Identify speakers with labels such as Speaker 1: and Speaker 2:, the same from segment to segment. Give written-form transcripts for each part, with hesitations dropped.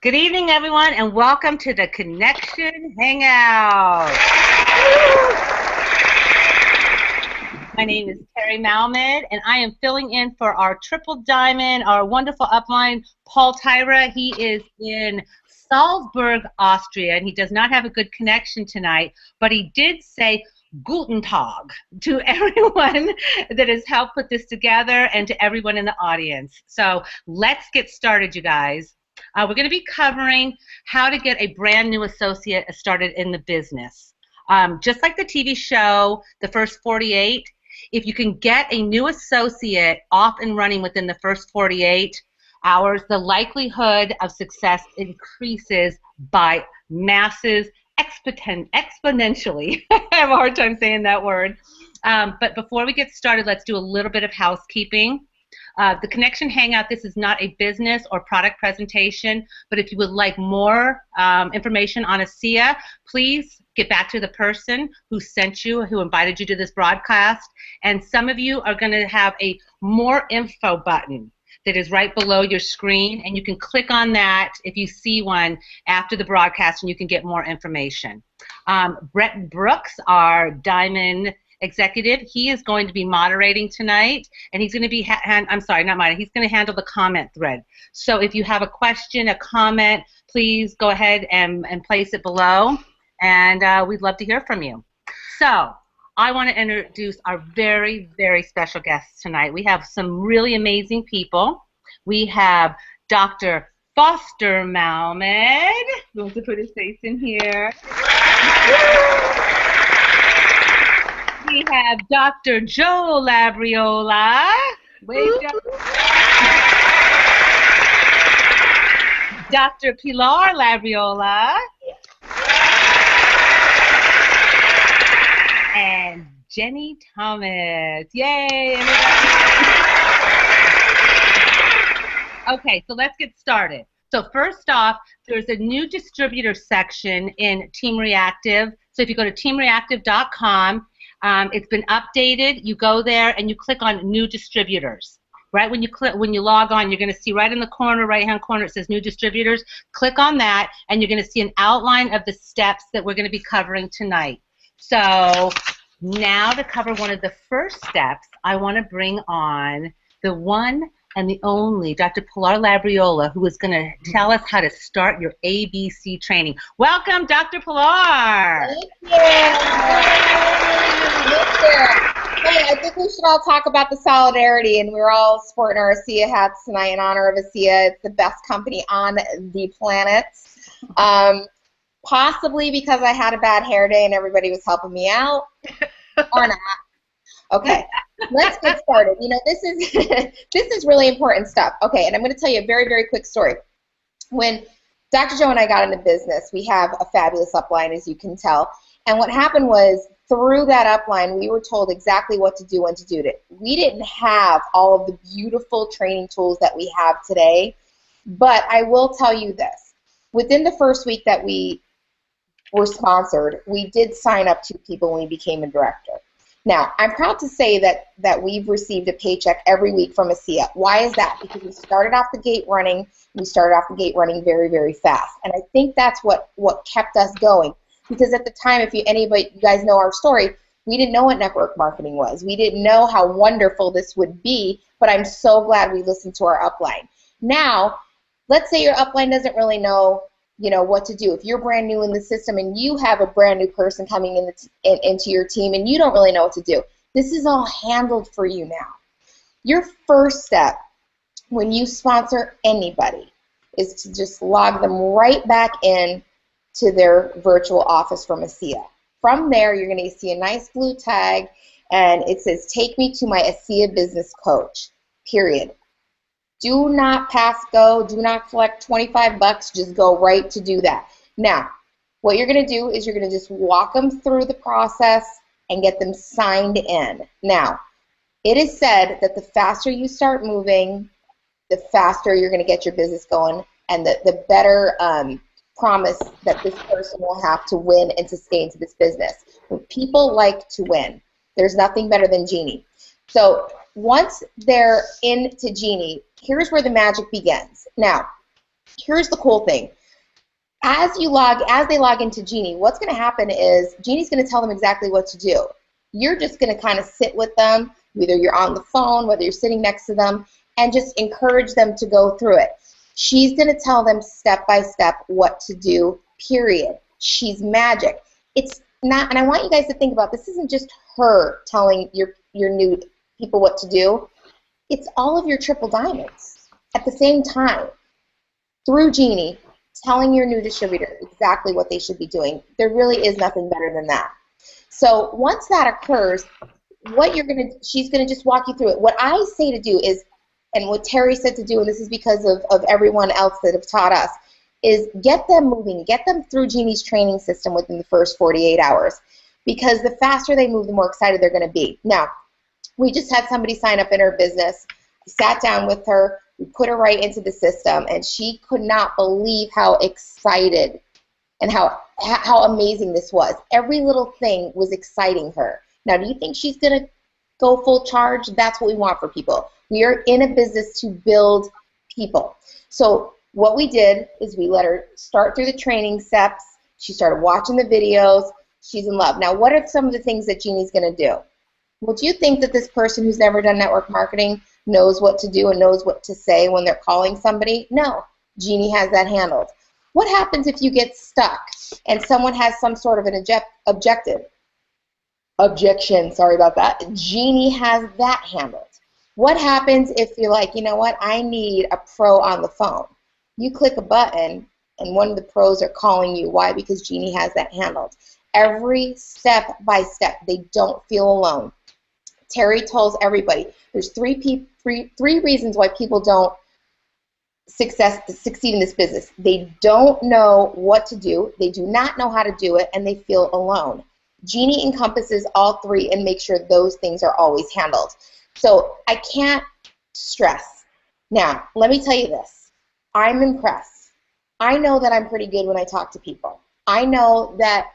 Speaker 1: Good evening, everyone, and welcome to the Connection Hangout. My name is Terry Malmed, and I am filling in for our Triple Diamond, our wonderful upline, Paul Tyra. He is in Salzburg, Austria, and he does not have a good connection tonight, but he did say Guten Tag to everyone that has helped put this together and to everyone in the audience. So let's get started, you guys. We're going to be covering how to get a brand new associate started in the business. Just like the TV show, The First 48, if you can get a new associate off and running within the first 48 hours, the likelihood of success increases by masses exponentially. I have a hard time saying that word. But before we get started, let's do a little bit of housekeeping. The Connection Hangout, this is not a business or product presentation, but if you would like more information on ASEA, please get back to the person who sent you, who invited you to this broadcast. And some of you are going to have a more info button that is right below your screen, and you can click on that if you see one after the broadcast, and you can get more information. Brett Brooks, our Diamond executive, he is going to be moderating tonight, and he's going to be I'm sorry, not moderating, he's going to handle the comment thread. So if you have a question, a comment, please go ahead and place it below, and we'd love to hear from you. So I want to introduce our very, very special guests tonight. We have some really amazing people. We have Dr. Foster Malmed. We'll have to put his face in here. We have Dr. Joe Labriola. Wave, Dr. Pilar Labriola. And Jenny Thomas. Yay, everybody. Okay, so let's get started. So first off, there's a new distributor section in Team Reactive. So if you go to teamreactive.com, it's been updated. You go there and you click on New Distributors. Right when you log on, you're going to see right in the corner, right-hand corner, it says New Distributors. Click on that, and you're going to see an outline of the steps that we're going to be covering tonight. So now to cover one of the first steps, I want to bring on the one and the only Dr. Pilar Labriola, who is going to tell us how to start your ABC training. Welcome, Dr. Pilar.
Speaker 2: Thank you. Hey, I think we should all talk about the solidarity, and we're all sporting our ASEA hats tonight in honor of ASEA. It's the best company on the planet. Possibly because I had a bad hair day and everybody was helping me out, or not. Okay, let's get started. You know, this is this is really important stuff. Okay, and I'm going to tell you a very, very quick story. When Dr. Joe and I got into business, we have a fabulous upline, as you can tell. And what happened was, through that upline, we were told exactly what to do, when to do it. We didn't have all of the beautiful training tools that we have today, but I will tell you this. Within the first week that we were sponsored, we did sign up 2 people when we became a director. Now, I'm proud to say that we've received a paycheck every week from ASEA. Why is that? Because we started off the gate running. We started off the gate running very, very fast. And I think that's what kept us going. Because at the time, if you guys know our story, we didn't know what network marketing was. We didn't know how wonderful this would be, but I'm so glad we listened to our upline. Now, let's say your upline doesn't really know what to do. If you're brand new in the system and you have a brand new person coming into your team and you don't really know what to do, this is all handled for you now. Your first step when you sponsor anybody is to just log them right back in to their virtual office from ASEA. From there, you're going to see a nice blue tag, and it says, "Take me to my ASEA business coach," period. Do not pass go. Do not collect 25 bucks. Just go right to do that. Now, what you're going to do is you're going to just walk them through the process and get them signed in. Now, it is said that the faster you start moving, the faster you're going to get your business going, and the better promise that this person will have to win and to stay into this business. People like to win. There's nothing better than Genie. So once they're into Genie, here's where the magic begins. Now, Here's the cool thing. As they log into Jeannie, what's going to happen is Jeannie's going to tell them exactly what to do. You're just going to kind of sit with them, whether you're on the phone, whether you're sitting next to them, and just encourage them to go through it. She's going to tell them step by step what to do, period. She's magic. It's not, and I want you guys to think about this isn't just her telling your new people what to do. It's all of your triple diamonds at the same time through Jeannie telling your new distributor exactly what they should be doing. There really is nothing better than that. So once that occurs, she's gonna just walk you through it. What I say to do is, and what Terry said to do, and this is because of everyone else that have taught us, is get them moving, get them through Jeannie's training system within the first 48 hours. Because the faster they move, the more excited they're gonna be. Now, we just had somebody sign up in her business. I sat down with her, we put her right into the system, and she could not believe how excited and how amazing this was. Every little thing was exciting her. Now, do you think she's going to go full charge? That's what we want for people. We are in a business to build people. So what we did is we let her start through the training steps. She started watching the videos. She's in love. Now, what are some of the things that Jeannie's going to do? Well, do you think that this person who's never done network marketing knows what to do and knows what to say when they're calling somebody? No. Jeannie has that handled. What happens if you get stuck and someone has some sort of an objection, sorry about that. Jeannie has that handled. What happens if you're like, you know what, I need a pro on the phone? You click a button and one of the pros are calling you. Why? Because Jeannie has that handled. Every step by step, they don't feel alone. Terry tells everybody there's three reasons why people don't succeed in this business. They don't know what to do, they do not know how to do it, and they feel alone. Jeannie encompasses all three and makes sure those things are always handled. So I can't stress. Now, let me tell you this. I'm impressed. I know that I'm pretty good when I talk to people. I know that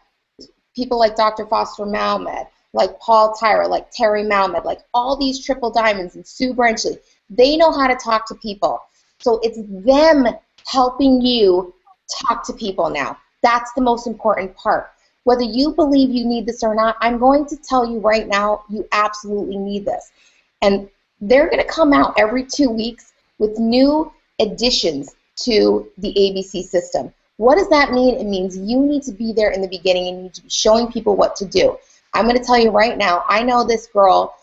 Speaker 2: people like Dr. Foster Malmed, like Paul Tyra, like Terry Malmed, like all these triple diamonds and Sue Brenchley, they know how to talk to people. So it's them helping you talk to people now. That's the most important part. Whether you believe you need this or not, I'm going to tell you right now, you absolutely need this. And they're going to come out every 2 weeks with new additions to the ABC system. What does that mean? It means you need to be there in the beginning and you need to be showing people what to do. I'm going to tell you right now, I know this girl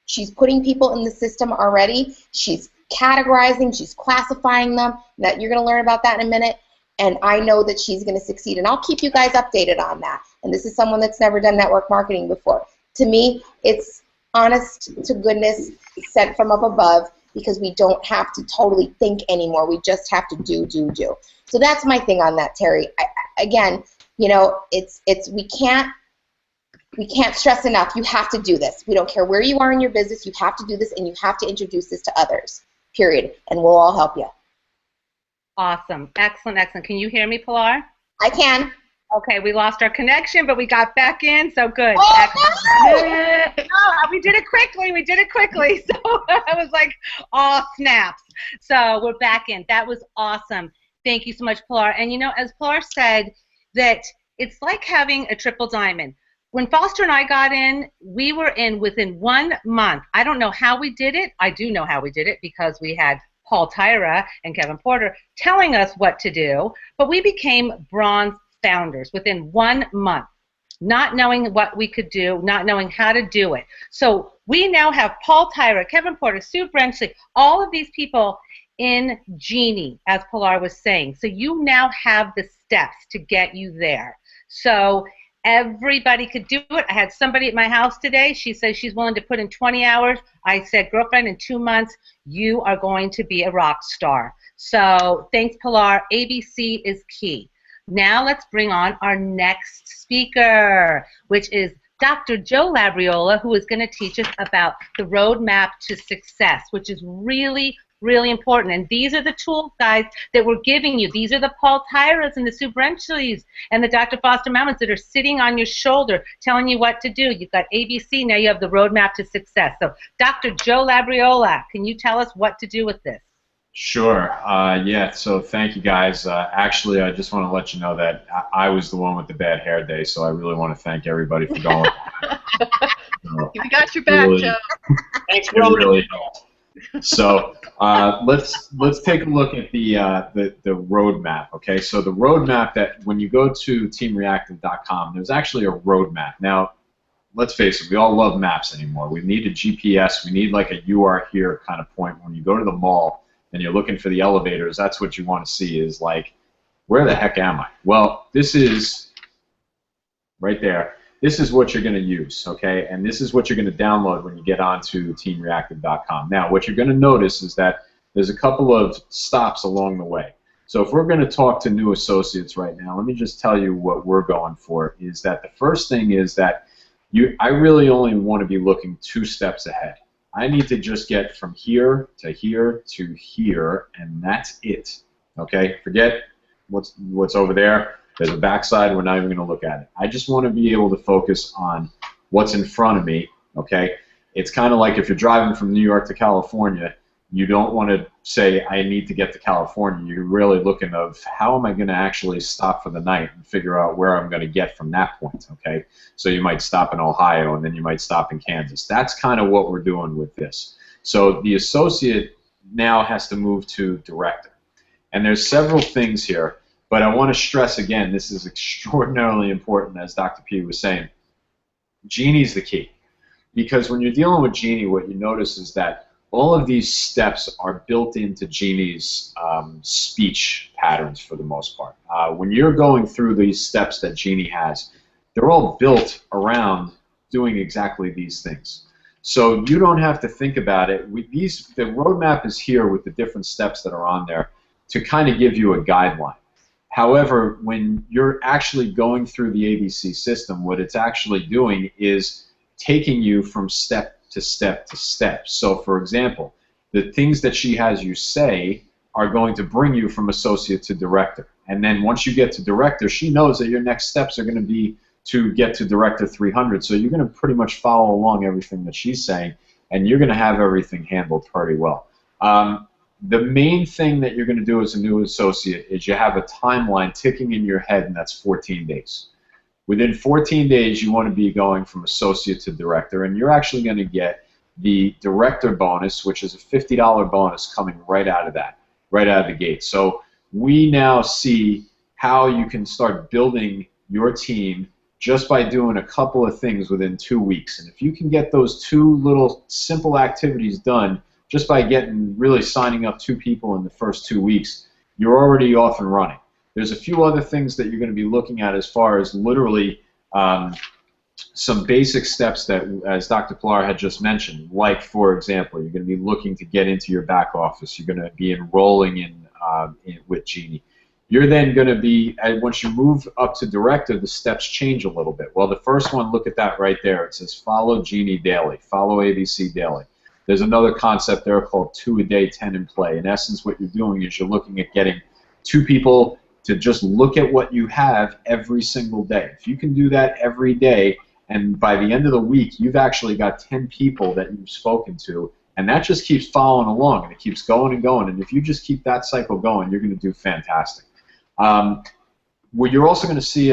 Speaker 2: she's putting people in the system already. She's categorizing, she's classifying them. That you're going to learn about that in a minute. And I know that she's going to succeed. And I'll keep you guys updated on that. And this is someone that's never done network marketing before. To me, it's honest to goodness sent from up above because we don't have to totally think anymore. We just have to do. So that's my thing on that, Terry. Again, you know, we can't stress enough. You have to do this. We don't care where you are in your business. You have to do this, and you have to introduce this to others, period. And we'll all help you.
Speaker 1: Awesome. Excellent, excellent. Can you hear me, Pilar?
Speaker 2: I can.
Speaker 1: Okay, we lost our connection, but we got back in, so good.
Speaker 2: Oh, no!
Speaker 1: Oh, we did it quickly. So I was like, oh, snaps. So we're back in. That was awesome. Thank you so much, Pilar. And you know, as Pilar said, that it's like having a triple diamond. When Foster and I got in, we were in within 1 month. I don't know how we did it. I do know how we did it because we had Paul Tyra and Kevin Porter telling us what to do, but we became bronze founders within 1 month, not knowing what we could do, not knowing how to do it. So we now have Paul Tyra, Kevin Porter, Sue Brenchley, all of these people in Jeannie, as Pilar was saying. So you now have the steps to get you there. So everybody could do it. I had somebody at my house today. She says she's willing to put in 20 hours. I said, girlfriend, in 2 months, you are going to be a rock star. So thanks, Pilar. ABC is key. Now let's bring on our next speaker, which is Dr. Joe Labriola, who is going to teach us about the roadmap to success, which is really, really important. And these are the tools, guys, that we're giving you. These are the Paul Tyras and the Sue Brenchleys and the Dr. Foster Mammoths that are sitting on your shoulder telling you what to do. You've got ABC, now you have the roadmap to success. So Dr. Joe Labriola, can you tell us what to do with this?
Speaker 3: Sure. Yeah, so thank you guys. Actually, I just want to let you know that I was the one with the bad hair day, so I really want to thank everybody for going. So
Speaker 4: We got your
Speaker 3: it
Speaker 4: back,
Speaker 3: really,
Speaker 4: Joe.
Speaker 5: Thanks,
Speaker 3: it
Speaker 5: Roman.
Speaker 3: really helped. So let's take a look at the roadmap. Okay, so the roadmap that when you go to teamreactive.com, there's actually a roadmap. Now, let's face it, we all love maps anymore. We need a GPS. We need like a "you are here" kind of point. When you go to the mall and you're looking for the elevators, that's what you want to see is like, where the heck am I? Well, this is right there. This is what you're going to use, okay? And this is what you're going to download when you get onto teamreactive.com. Now, what you're going to notice is that there's a couple of stops along the way. So if we're going to talk to new associates right now, let me just tell you what we're going for is that the first thing is that I really only want to be looking 2 steps ahead. I need to just get from here to here to here, and that's it. Okay? Forget what's over there. There's a backside. We're not even going to look at it. I just want to be able to focus on what's in front of me. Okay? It's kind of like if you're driving from New York to California, you don't want to say, I need to get to California. You're really looking of how am I going to actually stop for the night and figure out where I'm going to get from that point, okay? So you might stop in Ohio and then you might stop in Kansas. That's kind of what we're doing with this. So the associate now has to move to director. And there's several things here, but I want to stress again, this is extraordinarily important, as Dr. P was saying. Genie's the key. Because when you're dealing with Genie, what you notice is that all of these steps are built into Genie's speech patterns for the most part. When you're going through these steps that Genie has, they're all built around doing exactly these things. So you don't have to think about it. The roadmap is here with the different steps that are on there to kind of give you a guideline. However, when you're actually going through the ABC system, what it's actually doing is taking you from step to step to step. So, for example, the things that she has you say are going to bring you from associate to director. And then once you get to director, she knows that your next steps are going to be to get to director 300. So you're going to pretty much follow along everything that she's saying, and you're going to have everything handled pretty well. The main thing that you're going to do as a new associate is you have a timeline ticking in your head, and that's 14 days. Within 14 days, you want to be going from associate to director, and you're actually going to get the director bonus, which is a $50 bonus coming right out of that, right out of the gate. So we now see how you can start building your team just by doing a couple of things within 2 weeks. And if you can get those 2 little simple activities done just by really signing up 2 people in the first 2 weeks, you're already off and running. There's a few other things that you're going to be looking at as far as literally some basic steps that, as Dr. Pilar had just mentioned, like, for example, you're going to be looking to get into your back office. You're going to be enrolling with Genie. You're then going to be, once you move up to director, the steps change a little bit. Well, the first one, look at that right there. It says follow Genie daily, follow ABC daily. There's another concept there called 2 a day, 10 in play. In essence, what you're doing is you're looking at getting 2 people to just look at what you have every single day. If you can do that every day, and by the end of the week, you've actually got 10 people that you've spoken to, and that just keeps following along, and it keeps going and going, and if you just keep that cycle going, you're going to do fantastic. What you're also going to see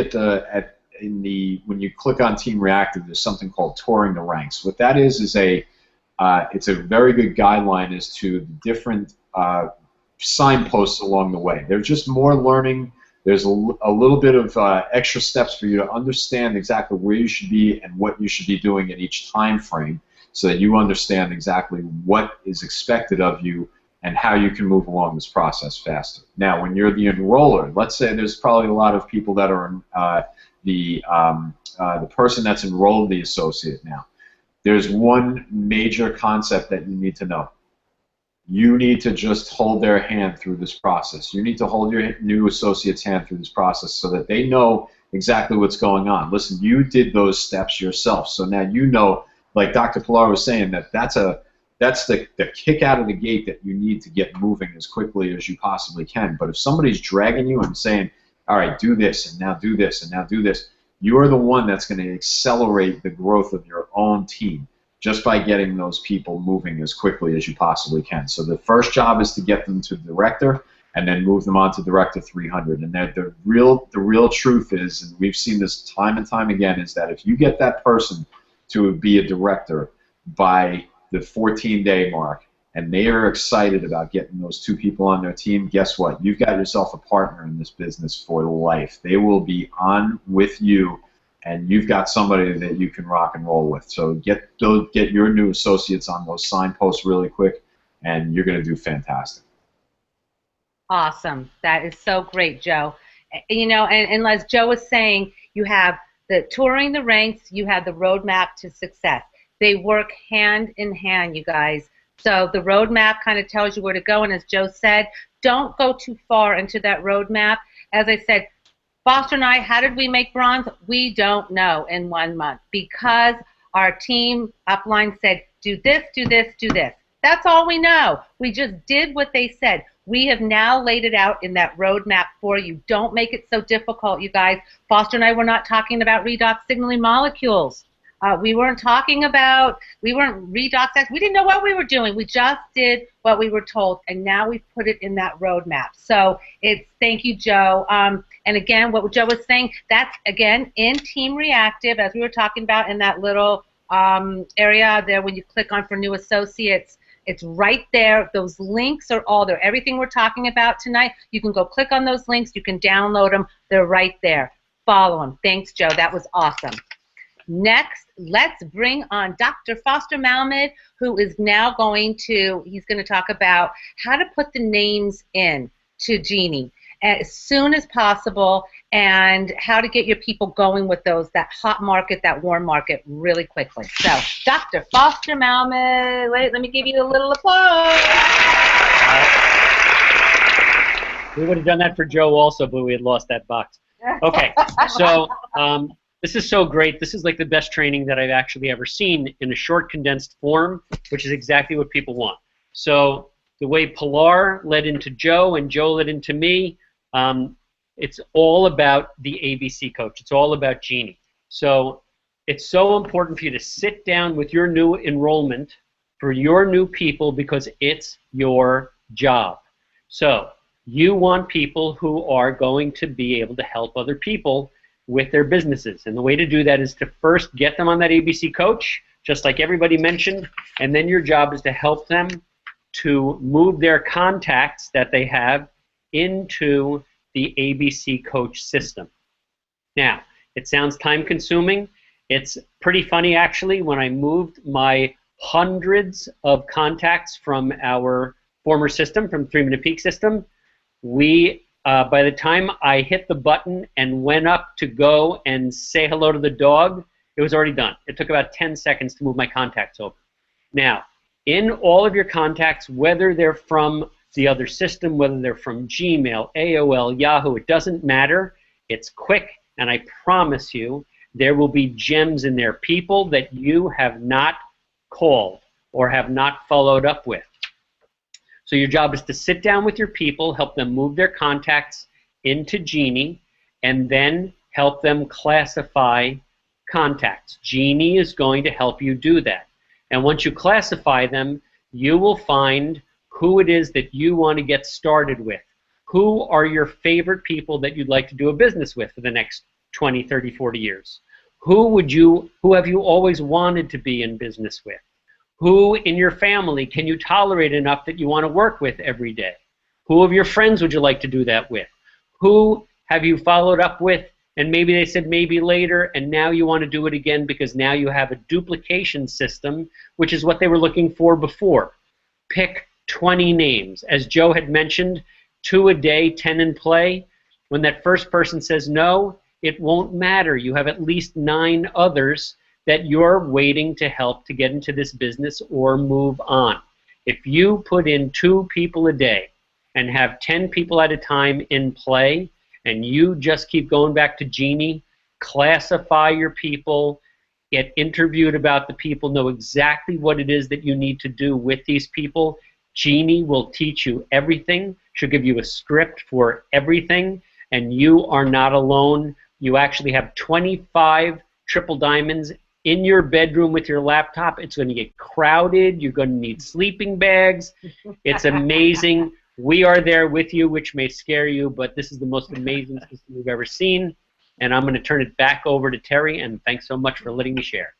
Speaker 3: when you click on Team Reactive, there's something called touring the ranks. What that is it's a very good guideline as to the different signposts along the way. There's just more learning. There's a little bit of extra steps for you to understand exactly where you should be and what you should be doing at each time frame so that you understand exactly what is expected of you and how you can move along this process faster. Now, when you're the enroller, let's say there's probably a lot of people that are the person that's enrolled the associate now. There's one major concept that you need to know. You need to just hold their hand through this process. You need to hold your new associate's hand through this process so that they know exactly what's going on. Listen, you did those steps yourself, so now you know, like Dr. Pilar was saying, that's the kick out of the gate that you need to get moving as quickly as you possibly can. But if somebody's dragging you and saying, all right, do this, and now do this, and now do this, you're the one that's going to accelerate the growth of your own team. just by getting those people moving as quickly as you possibly can. So the first job is to get them to director, and then move them on to director 300. And the real truth is, and we've seen this time and time again, is that if you get that person to be a director by the 14-day mark, and they are excited about getting those 2 people on their team, guess what? You've got yourself a partner in this business for life. They will be on with you, and you've got somebody that you can rock and roll with. So get your new associates on those signposts really quick, and you're going to do fantastic.
Speaker 1: Awesome. That is so great, Joe. You know, and as Joe was saying, you have the touring the ranks, you have the roadmap to success. They work hand in hand, you guys. So the roadmap kind of tells you where to go, and as Joe said, don't go too far into that roadmap. As I said, Foster and I, how did we make bronze? We don't know in 1 month, because our team upline said, do this, do this, do this. That's all we know. We just did what they said. We have now laid it out in that roadmap for you. Don't make it so difficult, you guys. Foster and I were not talking about redox signaling molecules. We weren't redox. We didn't know what we were doing. We just did what we were told, and now we've put it in that roadmap. So thank you, Joe. And again, what Joe was saying, that's again in Team Reactive, as we were talking about in that little area there when you click on for new associates. It's right there. Those links are all there. Everything we're talking about tonight, you can go click on those links. You can download them. They're right there. Follow them. Thanks, Joe. That was awesome. Next, let's bring on Dr. Foster Malmed, who is now he's going to talk about how to put the names in to Genie as soon as possible, and how to get your people going with that hot market, that warm market really quickly. So, Dr. Foster Malmed, let me give you a little applause.
Speaker 4: We would have done that for Joe also, but we had lost that box. Okay, so this is so great. This is like the best training that I've actually ever seen in a short, condensed form, which is exactly what people want. So the way Pilar led into Joe and Joe led into me, it's all about the ABC coach. It's all about Genie. So it's so important for you to sit down with your new enrollment for your new people, because it's your job. So you want people who are going to be able to help other people with their businesses. And the way to do that is to first get them on that ABC coach, just like everybody mentioned, and then your job is to help them to move their contacts that they have into the ABC coach system. Now, it sounds time consuming. It's pretty funny actually. When I moved my hundreds of contacts from our former system, from 3 Minute Peak system, by the time I hit the button and went up to go and say hello to the dog, it was already done. It took about 10 seconds to move my contacts over. Now, in all of your contacts, whether they're from the other system, whether they're from Gmail, AOL, Yahoo, it doesn't matter. It's quick, and I promise you there will be gems in there, people that you have not called or have not followed up with. So your job is to sit down with your people, help them move their contacts into Genie, and then help them classify contacts. Genie is going to help you do that. And once you classify them, you will find who it is that you want to get started with. Who are your favorite people that you'd like to do a business with for the next 20, 30, 40 years? Who have you always wanted to be in business with? Who in your family can you tolerate enough that you want to work with every day? Who of your friends would you like to do that with? Who have you followed up with and maybe they said maybe later, and now you want to do it again because now you have a duplication system, which is what they were looking for before. Pick 20 names. As Joe had mentioned, 2 a day, 10 in play. When that first person says no, it won't matter. You have at least 9 others that you're waiting to help to get into this business or move on. If you put in 2 people a day and have 10 people at a time in play, and you just keep going back to Genie, classify your people, get interviewed about the people, know exactly what it is that you need to do with these people. Genie will teach you everything. She'll give you a script for everything, and you are not alone. You actually have 25 triple diamonds in your bedroom with your laptop. It's going to get crowded. You're going to need sleeping bags. It's amazing. We are there with you, which may scare you, but this is the most amazing system we've ever seen. And I'm going to turn it back over to Terry, and thanks so much for letting me share.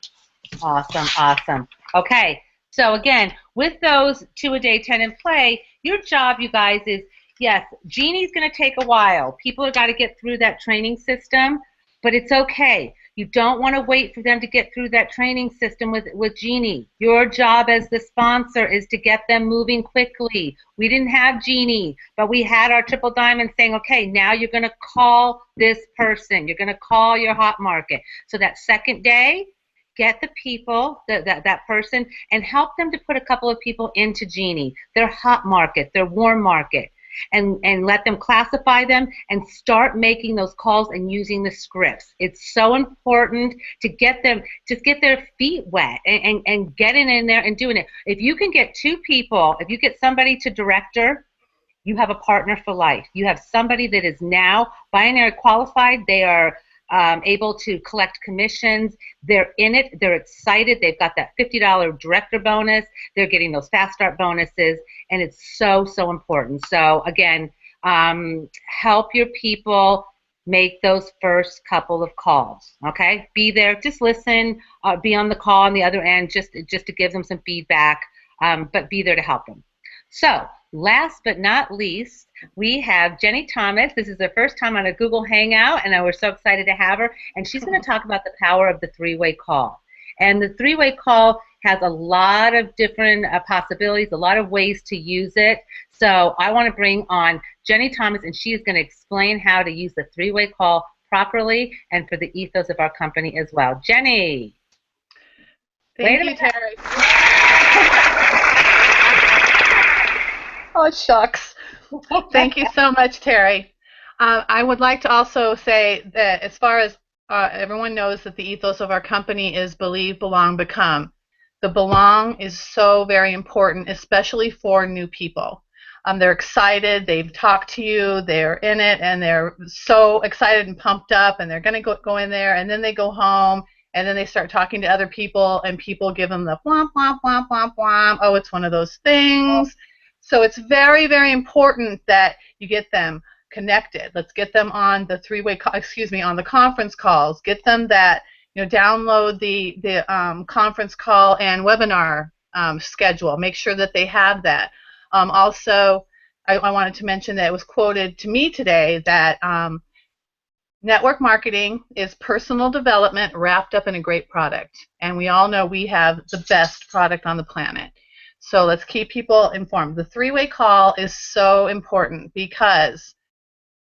Speaker 1: Awesome, awesome. Okay, so again, with those 2-a-day 10 in play, your job, you guys, is, yes, Jeannie's going to take a while. People have got to get through that training system, but it's okay. You don't want to wait for them to get through that training system with Jeannie. Your job as the sponsor is to get them moving quickly. We didn't have Jeannie, but we had our triple diamond saying, okay, now you're going to call this person. You're going to call your hot market. So that second day, get the people, that person, and help them to put a couple of people into Jeannie, their hot market, their warm market. And let them classify them and start making those calls and using the scripts. It's so important to get them, just get their feet wet and getting in there and doing it. If you can get 2 people, if you get somebody to director, you have a partner for life. You have somebody that is now binary qualified. They are able to collect commissions. They're in it. They're excited. They've got that $50 director bonus. They're getting those fast start bonuses, and it's so, so important. So again, help your people make those first couple of calls. Okay, be there. Just listen. Be on the call on the other end, just to give them some feedback. But be there to help them. So last but not least, we have Jenny Thomas. This is her first time on a Google Hangout, and we're so excited to have her. And she's going to talk about the power of the 3-way call. And the 3-way call has a lot of different possibilities, a lot of ways to use it. So I want to bring on Jenny Thomas, and she is going to explain how to use the 3-way call properly and for the ethos of our company as well. Jenny.
Speaker 5: Thank you, Terry. Oh, shucks. Thank you so much, Terry. I would like to also say that as far as everyone knows that the ethos of our company is believe, belong, become. The belong is so very important, especially for new people. They're excited, they've talked to you, they're in it, and they're so excited and pumped up, and they're going to go in there, and then they go home, and then they start talking to other people, and people give them the womp, womp, womp, womp, womp. Oh, it's one of those things. So it's very, very important that you get them connected. Let's get them on the 3-way, on the conference calls. Get them that, download the conference call and webinar schedule. Make sure that they have that. Also, I wanted to mention that it was quoted to me today that network marketing is personal development wrapped up in a great product. And we all know we have the best product on the planet. So let's keep people informed. The 3-way call is so important because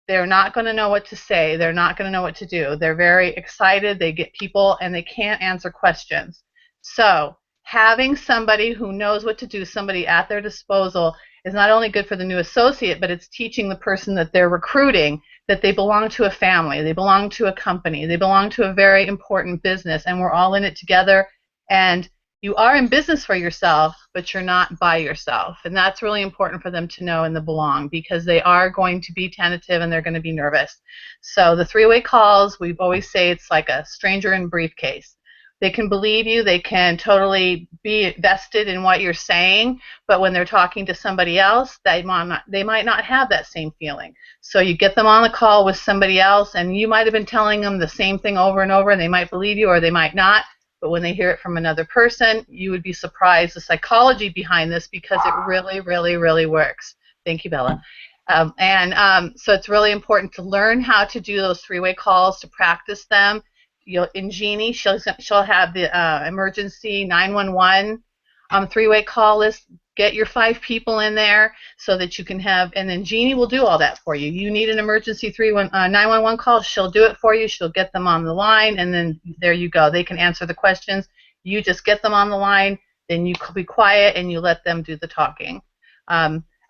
Speaker 5: they're not going to know what to say. They're not going to know what to do. They're very excited. They get people, and they can't answer questions. So having somebody who knows what to do, somebody at their disposal, is not only good for the new associate, but it's teaching the person that they're recruiting that they belong to a family. They belong to a company. They belong to a very important business, and we're all in it together. And you are in business for yourself, but you're not by yourself. And that's really important for them to know in the belong, because they are going to be tentative and they're going to be nervous. So the 3-way calls, we always say it's like a stranger in a briefcase. They can believe you. They can totally be vested in what you're saying, but when they're talking to somebody else, they might not have that same feeling. So you get them on the call with somebody else, and you might have been telling them the same thing over and over, and they might believe you or they might not. But when they hear it from another person, you would be surprised the psychology behind this, because it really, really, really works. Thank you, Bella. So it's really important to learn how to do those 3-way calls, to practice them. In Jeannie, she'll have the emergency 911 3-way call list. Get your 5 people in there so that you can have, and then Jeannie will do all that for you. You need an emergency 911 call, she'll do it for you. She'll get them on the line, and then there you go. They can answer the questions. You just get them on the line, then you be quiet and you let them do the talking.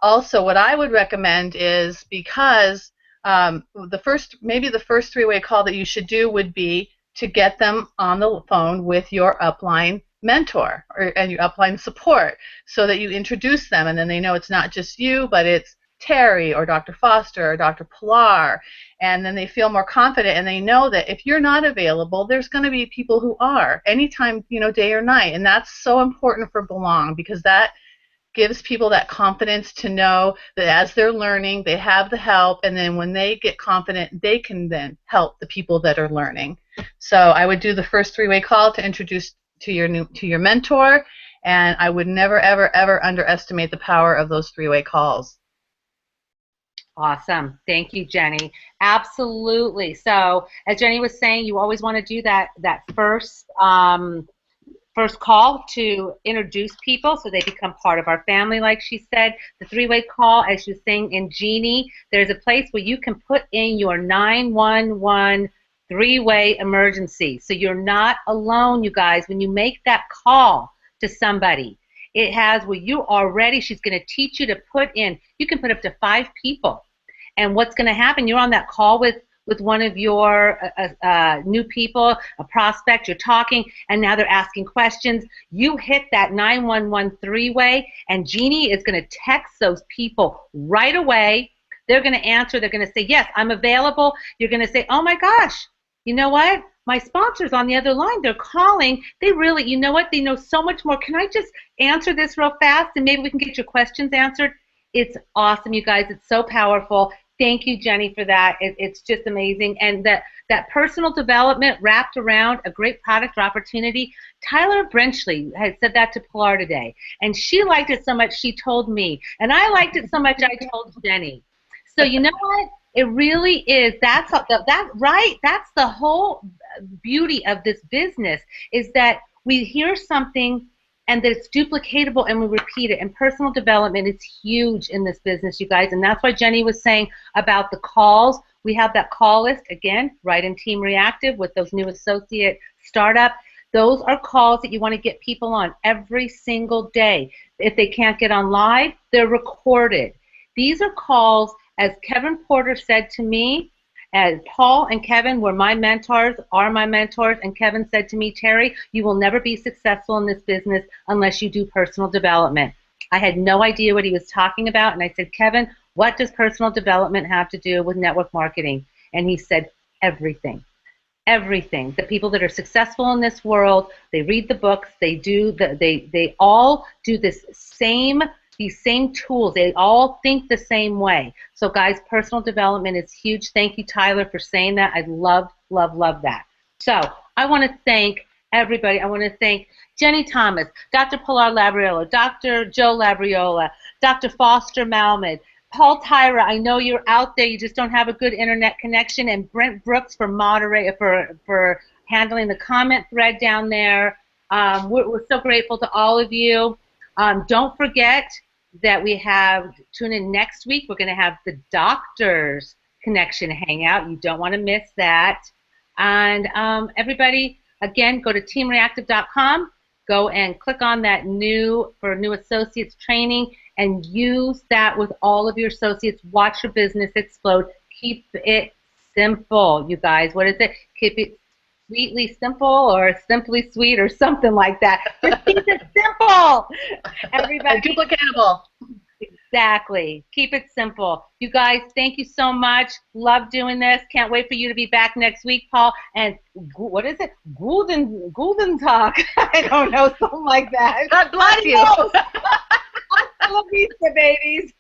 Speaker 5: Also, what I would recommend is, because the first 3-way call that you should do would be to get them on the phone with your upline mentor and your upline support, so that you introduce them, and then they know it's not just you, but it's Terry or Dr. Foster or Dr. Pilar, and then they feel more confident, and they know that if you're not available, there's going to be people who are anytime, day or night. And that's so important for Belong, because that gives people that confidence to know that as they're learning, they have the help, and then when they get confident, they can then help the people that are learning. So I would do the first three-way call to introduce to your mentor, and I would never, ever, ever underestimate the power of those three-way calls.
Speaker 1: Awesome. Thank you, Jenny. Absolutely. So as Jenny was saying, you always want to do that first call to introduce people so they become part of our family, like she said. The three-way call, as she was saying in Genie, there's a place where you can put in your 911 three-way emergency. So you're not alone, you guys, when you make that call to somebody. It has where you already, she's going to teach you to put in, you can put up to 5 people. And what's going to happen, you're on that call with one of your new people, a prospect, you're talking, and now they're asking questions. You hit that 911 three-way, and Jeannie is going to text those people right away. They're going to answer. They're going to say, yes, I'm available. You're going to say, oh, my gosh, you know what? My sponsor's on the other line. They're calling. They really, you know what? They know so much more. Can I just answer this real fast, and maybe we can get your questions answered? It's awesome, you guys. It's so powerful. Thank you, Jenny, for that. It's just amazing. And that personal development wrapped around a great product or opportunity. Tyler Brenchley had said that to Pilar today, and she liked it so much she told me, and I liked it so much I told Jenny. So you know what? It really is. That's the whole beauty of this business, is that we hear something and that it's duplicatable and we repeat it. And personal development is huge in this business, you guys. And that's why Jenny was saying about the calls. We have that call list, again, right in Team Reactive with those new associate startup. Those are calls that you want to get people on every single day. If they can't get on live, they're recorded. These are calls, as Kevin Porter said to me, as Paul and Kevin were my mentors, are my mentors, and Kevin said to me, Terry, you will never be successful in this business unless you do personal development. I had no idea what he was talking about, and I said, Kevin, what does personal development have to do with network marketing? And he said, everything. Everything. The people that are successful in this world, they read the books, they all do these same tools. They all think the same way. So guys, personal development is huge. Thank you, Tyler, for saying that. I love, love, love that. So I want to thank everybody. I want to thank Jenny Thomas, Dr. Pilar Labriola, Dr. Joe Labriola, Dr. Foster Malmed, Paul Tyra. I know you're out there. You just don't have a good internet connection. And Brent Brooks for handling the comment thread down there. We're so grateful to all of you. Don't forget that tune in next week. We're going to have the Doctors Connection Hangout. You don't want to miss that. And everybody, again, go to teamreactive.com. Go and click on that new associates training and use that with all of your associates. Watch your business explode. Keep it simple, you guys. What is it? Keep it sweetly simple or simply sweet or something like that. Just keep it simple. Everybody.
Speaker 5: Duplicatable.
Speaker 1: Exactly. Keep it simple. You guys, thank you so much. Love doing this. Can't wait for you to be back next week, Paul. And what is it? Golden Talk. I don't know, something like that.
Speaker 5: God bless you.
Speaker 1: Hasta la vista, babies.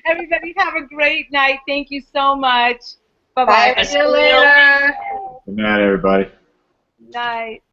Speaker 1: Everybody have a great night. Thank you so much. Bye-bye.
Speaker 5: See you later.
Speaker 3: Good night, everybody.
Speaker 1: Night.